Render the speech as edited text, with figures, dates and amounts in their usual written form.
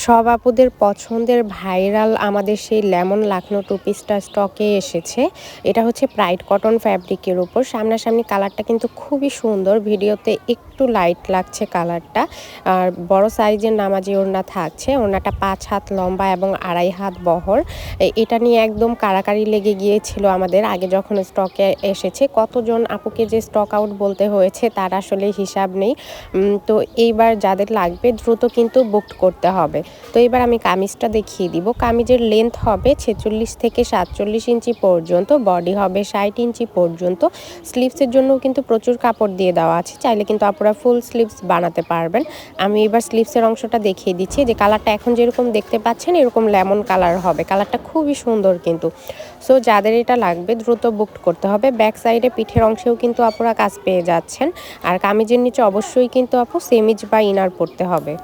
সব আপুদের পছন্দের ভাইরাল আমাদের সেই লেমন লাখনো টু পিসটা স্টকে এসেছে। এটা হচ্ছে প্রাইড কটন ফ্যাব্রিকের উপর। সামনাসামনি কালারটা কিন্তু খুবই সুন্দর। ভিডিওতে একটু লাইট লাগছে কালারটা। আর বড় সাইজের নামাজি ওড়না থাকছে। ওড়নাটা ৫ হাত লম্বা এবং ২.৫ হাত বহর। এটা নিয়ে একদম কাড়াকাড়ি লেগে গিয়েছিল আমাদের আগে যখন স্টকে এসেছে। কতজন আপুকে যে স্টক আউট বলতে হয়েছে তার আসলে হিসাব নেই। তো এইবার যাদের লাগবে দ্রুত কিন্তু বুকড করতে হবে। তো এবার আমি কামিজটা দেখিয়ে দিব। কামিজের লেন্থ হবে ৪৬ থেকে ৪৭ ইঞ্চি পর্যন্ত, বডি হবে ৬০ ইঞ্চি পর্যন্ত। স্লিভসের জন্যও কিন্তু প্রচুর কাপড় দিয়ে দেওয়া আছে, চাইলে কিন্তু আপনারা ফুল স্লিভস বানাতে পারবেন। আমি এবার স্লিভসের অংশটা দেখিয়ে দিচ্ছি। যে কালারটা এখন যেরকম দেখতে পাচ্ছেন এরকম লেমন কালার হবে। কালারটা খুবই সুন্দর কিন্তু। সো যাদের এটা লাগবে দ্রুত বুকড করতে হবে। ব্যাক সাইডে পিঠের অংশেও কিন্তু আপনারা কাজ পেয়ে যাচ্ছেন। আর কামিজের নিচে অবশ্যই কিন্তু আপু সেমিজ বা ইনার পরতে হবে।